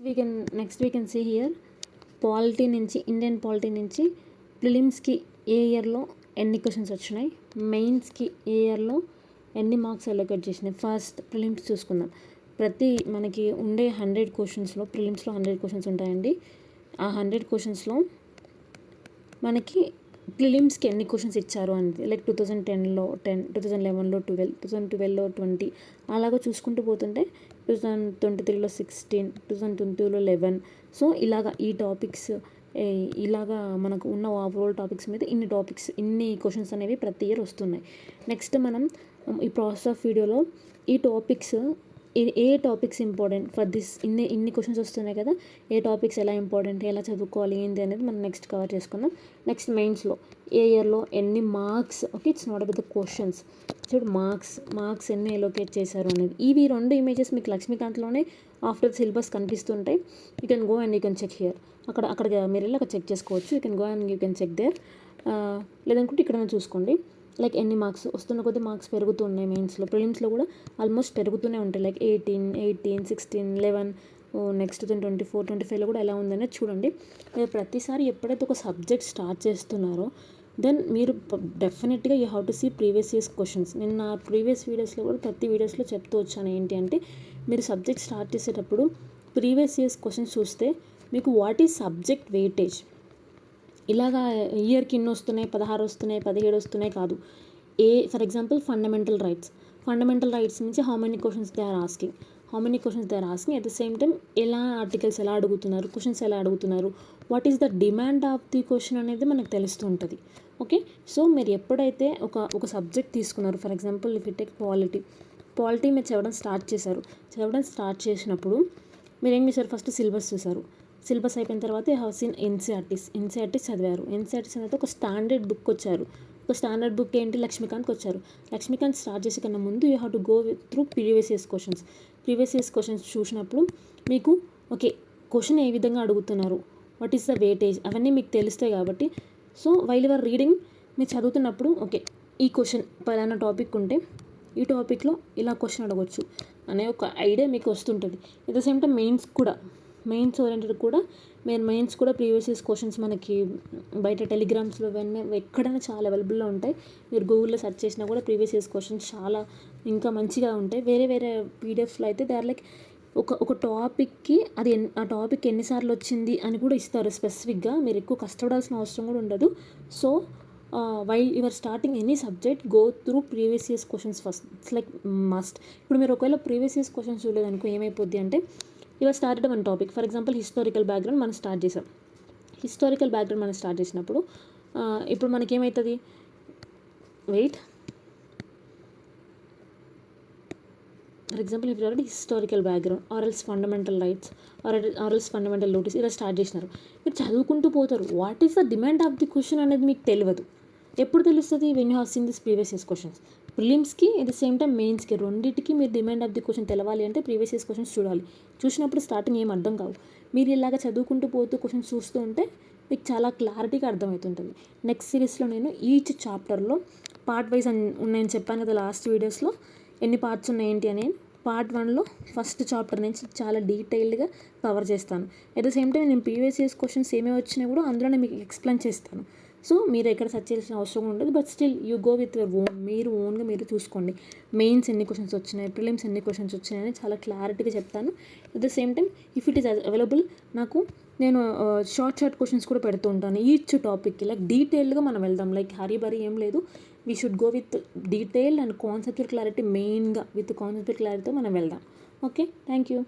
Next we can see here polity నుంచి, Indian polity నుంచి ప్రిలిమ్స్కి ఏ ఇయర్లో ఎన్ని క్వశ్చన్స్ వచ్చినాయి, మెయిన్స్కి ఏ ఇయర్లో ఎన్ని మార్క్స్ అలొకేట్ చేసినాయి. ఫస్ట్ ప్రిలిమ్స్ చూసుకుందాం. మనకి ఉండే 100 క్వశ్చన్స్లో, ప్రిలిమ్స్లో 100 క్వశ్చన్స్ ఉంటాయండి. ఆ 100 క్వశ్చన్స్లో మనకి ప్రిలిమ్స్కి ఎన్ని క్వశ్చన్స్ ఇచ్చారు అనేది, లైక్ 2010లో 10, 2011లో 12, 2012లో 20, అలాగా చూసుకుంటూ పోతుంటే 2023లో 16, 2022లో 11. సో ఇలాగా ఈ టాపిక్స్ ఇలాగా మనకు ఉన్న ఓవరాల్ టాపిక్స్ మీద ఇన్ని క్వశ్చన్స్ అనేవి ప్రతి ఇయర్ వస్తున్నాయి. నెక్స్ట్ మనం ఈ ప్రాసెస్ ఆఫ్ వీడియోలో ఈ topics, A topics important for this, ఇన్ని క్వశ్చన్స్ వస్తున్నాయి కదా, ఏ టాపిక్స్ ఎలా ఇంపార్టెంట్, ఎలా చదువుకోవాలి ఏంటి అనేది మనం నెక్స్ట్ కవర్ చేసుకుందాం. నెక్స్ట్ మెయిన్స్లో ఏ ఇయర్లో ఎన్ని marks, okay, it's not about the questions, చూడు మార్క్స్ ఎన్ని ఎలోకేట్ చేశారు అనేది. ఇవి 2 ఇమేజెస్ మీకు లక్ష్మీకాంత్లోనే ఆఫ్టర్ సిలబస్ కనిపిస్తుంటాయి. You can go and you can check here. అక్కడ మీరు వెళ్ళి అక్కడ చెక్ చేసుకోవచ్చు. You can go and you can check there. లేదనుకుంటే ఇక్కడ చూసుకోండి. లైక్ ఎన్ని మార్క్స్ వస్తున్న కొద్ది మార్క్స్ పెరుగుతున్నాయి. మెయిన్స్లో, ప్రిలిమ్స్లో కూడా ఆల్మోస్ట్ పెరుగుతూనే ఉంటాయి. లైక్ 18, 16, 11, నెక్స్ట్ 24, 25లో కూడా ఎలా ఉందనేది చూడండి. మీరు ప్రతిసారి ఎప్పుడైతే ఒక సబ్జెక్ట్ స్టార్ట్ చేస్తున్నారో దెన్ మీరు డెఫినెట్గా you have to see previous years questions. నేను నా ప్రీవియస్ వీడియోస్లో కూడా ప్రతి వీడియోస్లో చెప్తూ వచ్చాను ఏంటి అంటే, మీరు సబ్జెక్ట్ స్టార్ట్ చేసేటప్పుడు ప్రీవియస్ ఇయర్స్ క్వశ్చన్స్ చూస్తే మీకు వాట్ ఈజ్ సబ్జెక్ట్ వెయిటేజ్, ఇలాగా ఇయర్కి ఇన్ని వస్తున్నాయి, 16 వస్తున్నాయి, 17 వస్తున్నాయి కాదు. ఫర్ ఎగ్జాంపుల్ ఫండమెంటల్ రైట్స్ నుంచి how many questions they are asking, at the same time ఎలా ఆర్టికల్స్ ఎలా అడుగుతున్నారు, క్వశ్చన్స్ ఎలా అడుగుతున్నారు, what is the demand of the question అనేది మనకు తెలుస్తూ ఉంటుంది. ఓకే, సో మీరు ఎప్పుడైతే ఒక సబ్జెక్ట్ తీసుకున్నారు, for example if you take polity మీరు చదవడం స్టార్ట్ చేసినప్పుడు మీరు ఏం చేశారు, ఫస్ట్ సిలబస్ చూసారు. సిలబస్ అయిపోయిన తర్వాత హ్యావ్ సీన్ ఎన్సీఆర్టీస్ చదివారు. ఎన్సీఆర్టీస్ తర్వాత ఒక స్టాండర్డ్ బుక్ వచ్చారు. ఒక స్టాండర్డ్ బుక్ ఏంటి, లక్ష్మీకాంత్కి వచ్చారు. లక్ష్మీకాంత్ స్టార్ట్ చేసే కన్నా ముందు you have to go through previous years questions చూసినప్పుడు మీకు ఓకే క్వశ్చన్ ఏ విధంగా అడుగుతున్నారు, వాట్ ఈస్ ద వెయిటేజ్, అవన్నీ మీకు తెలుస్తాయి. కాబట్టి సో వైల్ యువర్ రీడింగ్, మీరు చదువుతున్నప్పుడు ఓకే ఈ క్వశ్చన్ పలానా టాపిక్ ఉంటే ఈ టాపిక్లో ఇలా క్వశ్చన్ అడగవచ్చు అనే ఒక ఐడియా మీకు వస్తుంటుంది. At the same time mains oriented కూడా మెయిన్స్ కూడా ప్రీవియస్ ఇయర్స్ క్వశ్చన్స్ మనకి బయట టెలిగ్రామ్స్లో ఇవన్నీ ఎక్కడైనా చాలా అవైలబుల్లో ఉంటాయి. మీరు గూగుల్లో సెర్చ్ చేసినా కూడా ప్రీవియస్ ఇయర్స్ క్వశ్చన్స్ చాలా ఇంకా మంచిగా ఉంటాయి. వేరే పీడిఎఫ్స్లో అయితే దే ఆర్ లైక్ ఒక టాపిక్కి ఆ టాపిక్ ఎన్నిసార్లు వచ్చింది అని కూడా ఇస్తారు స్పెసిఫిక్గా. మీరు ఎక్కువ కష్టపడాల్సిన అవసరం కూడా ఉండదు. So while your starting any subject go through previous years questions first, it's like must. ఇప్పుడు మీరు ఒకవేళ ప్రీవియస్ ఇయర్స్ క్వశ్చన్స్ చూడలేదనుకో ఏమైపోద్ది అంటే, your started one topic, for example historical background మనం స్టార్ట్ చేసినప్పుడు ఇప్పుడు మనకేమవుతుంది, ఫర్ ఎగ్జాంపుల్ ఇప్పుడు already historical background or else fundamental rights or else fundamental notice ఇలా start చేసినారు. మీరు చదువుకుంటూ పోతారు. What is the demand of the question అనేది మీకు తెలియదు. ఎప్పుడు తెలుస్తుంది, when you have seen this previous years questions. ప్రిలిమ్స్కి ఎట్ ద సేమ్ టైం మెయిన్స్కి రెండింటికి మీరు డిమాండ్ ఆఫ్ ది క్వశ్చన్ తెలవాలి అంటే ప్రీవియస్ ఇయర్స్ క్వశ్చన్స్ చూడాలి. చూసినప్పుడు స్టార్టింగ్ ఏం అర్థం కావు. మీరు ఇలాగ చదువుకుంటూ పోతూ క్వశ్చన్స్ చూస్తూ ఉంటే మీకు చాలా క్లారిటీగా అర్థమవుతుంటుంది. నెక్స్ట్ సిరీస్లో నేను ఈచ్ చాప్టర్లో పార్ట్ వైజ్ ఉన్నాయని చెప్పాను కదా లాస్ట్ వీడియోస్లో, ఎన్ని పార్ట్స్ ఉన్నాయి ఏంటి అని. పార్ట్ 1లో ఫస్ట్ చాప్టర్ నుంచి చాలా డీటెయిల్డ్గా కవర్ చేస్తాను. ఎట్ ద సేమ్ టైం నేను ప్రీవియస్ ఇయర్స్ క్వశ్చన్స్ ఏమేమి వచ్చినా కూడా అందులోనే మీకు ఎక్స్ప్లెయిన్ చేస్తాను. సో మీరు ఎక్కడ సెర్చ్ చేయాల్సిన అవసరం ఉండదు. But still you go with your ఓన్గా మీరు చూసుకోండి. మెయిన్స్ ఎన్ని క్వశ్చన్స్ వచ్చినాయి, ప్రిలిమ్స్ ఎన్ని క్వశ్చన్స్ వచ్చినాయని చాలా క్లారిటీగా చెప్తాను. At the same time if it is available నేను షార్ట్ క్వశ్చన్స్ కూడా పెడుతూ ఉంటాను ఈచ్ టాపిక్కి. లైక్ డీటెయిల్డ్గా మనం వెళ్దాం, లైక్ హరీబరీ ఏం లేదు. We should go with detail and conceptual clarity. మెయిన్గా విత్ కాన్సెప్చువల్ క్లారిటీతో మనం వెళ్దాం. Okay, thank you.